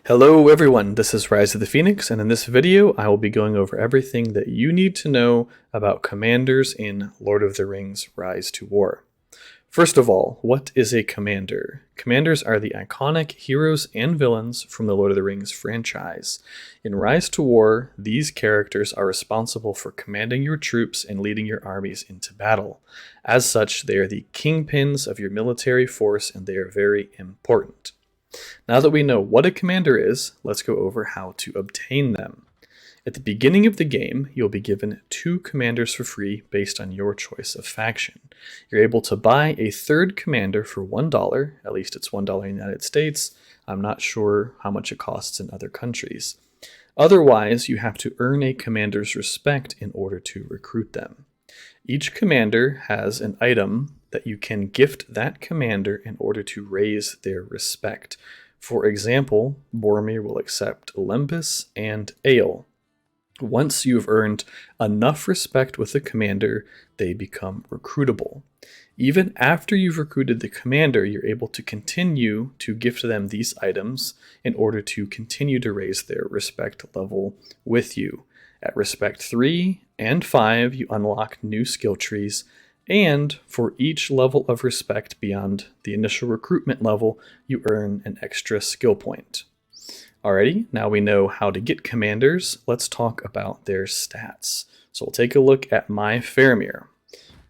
Hello everyone, this is Rise of the Phoenix, and in this video I will be going over everything that you need to know about commanders in Lord of the Rings Rise to War. First of all, what is a commander? Commanders are the iconic heroes and villains from the Lord of the Rings franchise. In Rise to War, these characters are responsible for commanding your troops and leading your armies into battle. As such, they are the kingpins of your military force and they are very important. Now that we know what a commander is, let's go over how to obtain them. At the beginning of the game, you'll be given 2 commanders for free based on your choice of faction. You're able to buy a third commander for $1, at least it's $1 in the United States. I'm not sure how much it costs in other countries. Otherwise, you have to earn a commander's respect in order to recruit them. Each commander has an item that you can gift that commander in order to raise their respect. For example, Boromir will accept Lembas and Ale. Once you've earned enough respect with the commander, they become recruitable. Even after you've recruited the commander, you're able to continue to gift them these items in order to continue to raise their respect level with you. At respect 3 and 5, you unlock new skill trees, and for each level of respect beyond the initial recruitment level, you earn an extra skill point. Alrighty, now we know how to get commanders, let's talk about their stats. So we'll take a look at my Faramir.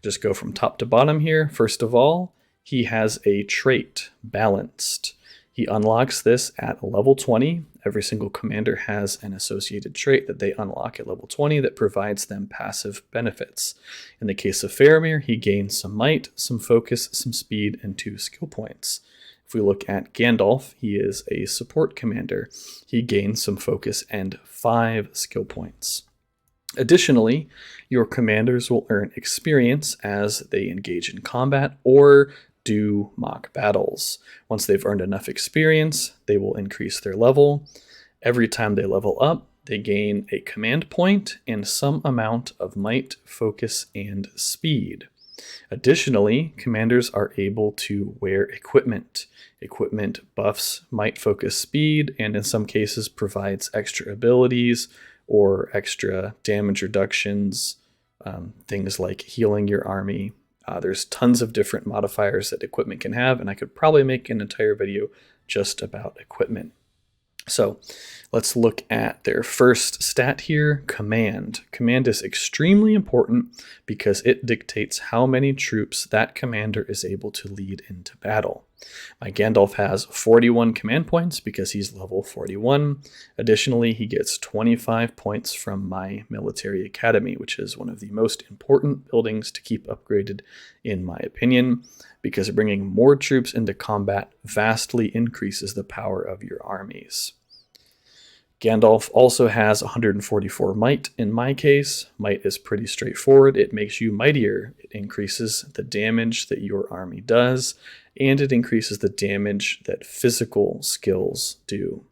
Just go from top to bottom here. First of all, he has a trait, Balanced. He unlocks this at level 20. Every single commander has an associated trait that they unlock at level 20 that provides them passive benefits. In the case of Faramir, he gains some might, some focus, some speed, and 2 skill points. If we look at Gandalf, he is a support commander. He gains some focus and 5 skill points. Additionally, your commanders will earn experience as they engage in combat or do mock battles. Once they've earned enough experience, they will increase their level. Every time they level up, they gain a command point and some amount of might, focus, and speed. Additionally, commanders are able to wear equipment. Equipment buffs might, focus, speed, and in some cases provides extra abilities or extra damage reductions, things like healing your army. There's tons of different modifiers that equipment can have, and I could probably make an entire video just about equipment. So let's look at their first stat here, Command. Command is extremely important because it dictates how many troops that commander is able to lead into battle. My Gandalf has 41 command points because he's level 41. Additionally, he gets 25 points from my military academy, which is one of the most important buildings to keep upgraded in my opinion, because bringing more troops into combat vastly increases the power of your armies. Gandalf also has 144 might in my case. Might is pretty straightforward. It makes you mightier. It increases the damage that your army does, and it increases the damage that physical skills do.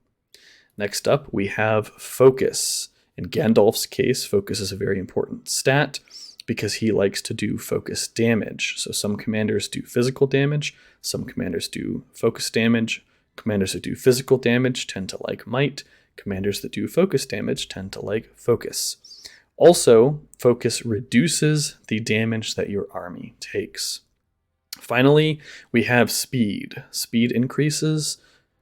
Next up, we have Focus. In Gandalf's case, Focus is a very important stat because he likes to do focus damage. So some commanders do physical damage, some commanders do focus damage. Commanders that do physical damage tend to like might. Commanders that do focus damage tend to like focus. Also, focus reduces the damage that your army takes. Finally, we have speed. Speed increases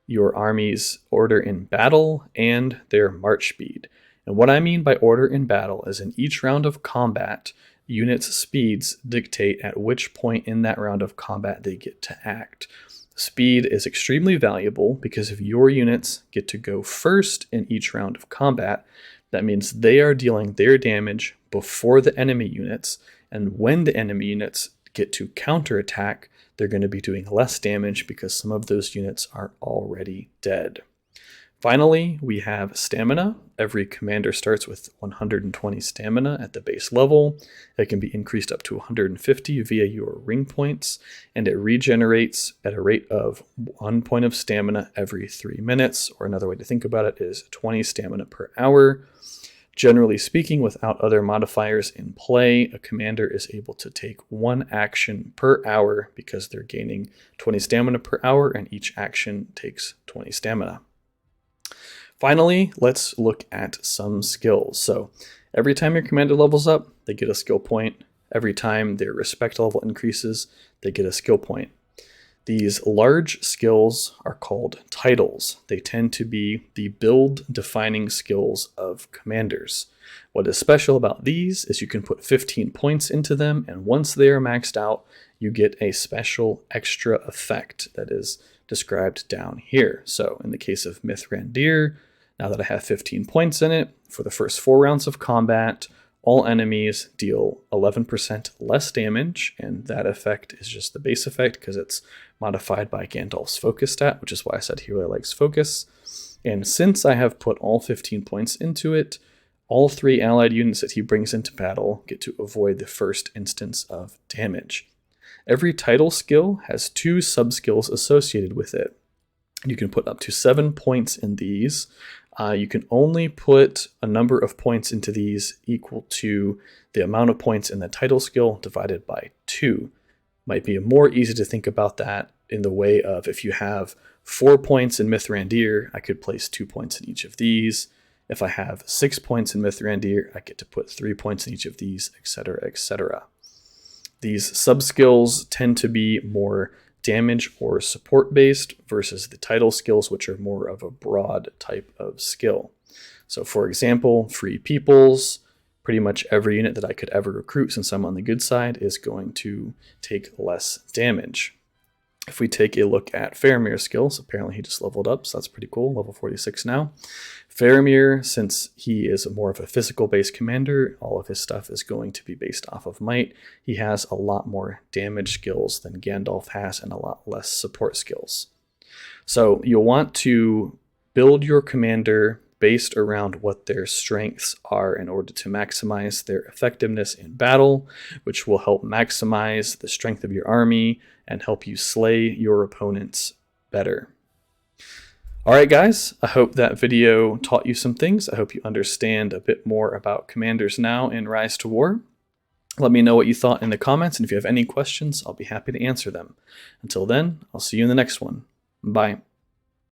your army's order in battle and their march speed. And what I mean by order in battle is in each round of combat, units' speeds dictate at which point in that round of combat they get to act. Speed is extremely valuable because if your units get to go first in each round of combat, that means they are dealing their damage before the enemy units, and when the enemy units get to counterattack, they're going to be doing less damage because some of those units are already dead. Finally, we have stamina. Every commander starts with 120 stamina at the base level. It can be increased up to 150 via your ring points, and it regenerates at a rate of 1 point of stamina every 3 minutes, or another way to think about it is 20 stamina per hour. Generally speaking, without other modifiers in play, a commander is able to take 1 action per hour because they're gaining 20 stamina per hour, and each action takes 20 stamina. Finally, let's look at some skills. So every time your commander levels up, they get a skill point. Every time their respect level increases, they get a skill point. These large skills are called titles. They tend to be the build-defining skills of commanders. What is special about these is you can put 15 points into them, and once they are maxed out, you get a special extra effect that is described down here. So in the case of Mithrandir, now that I have 15 points in it, for the first 4 rounds of combat, all enemies deal 11% less damage, and that effect is just the base effect because it's modified by Gandalf's focus stat, which is why I said he really likes focus. And since I have put all 15 points into it, all 3 allied units that he brings into battle get to avoid the first instance of damage. Every title skill has 2 sub-skills associated with it. You can put up to 7 points in these. You can only put a number of points into these equal to the amount of points in the title skill divided by 2. Might be more easy to think about that in the way of if you have 4 points in Mithrandir, I could place 2 points in each of these. If I have 6 points in Mithrandir, I get to put 3 points in each of these, etc., etc. These sub-skills tend to be more damage or support based versus the title skills, which are more of a broad type of skill. So for example, Free Peoples, pretty much every unit that I could ever recruit since I'm on the good side is going to take less damage. If we take a look at Faramir's skills, apparently he just leveled up, so that's pretty cool, level 46 now. Faramir, since he is more of a physical-based commander, all of his stuff is going to be based off of might. He has a lot more damage skills than Gandalf has and a lot less support skills. So you'll want to build your commander based around what their strengths are in order to maximize their effectiveness in battle, which will help maximize the strength of your army and help you slay your opponents better. Alright guys, I hope that video taught you some things. I hope you understand a bit more about commanders now in Rise to War. Let me know what you thought in the comments, and if you have any questions, I'll be happy to answer them. Until then, I'll see you in the next one. Bye.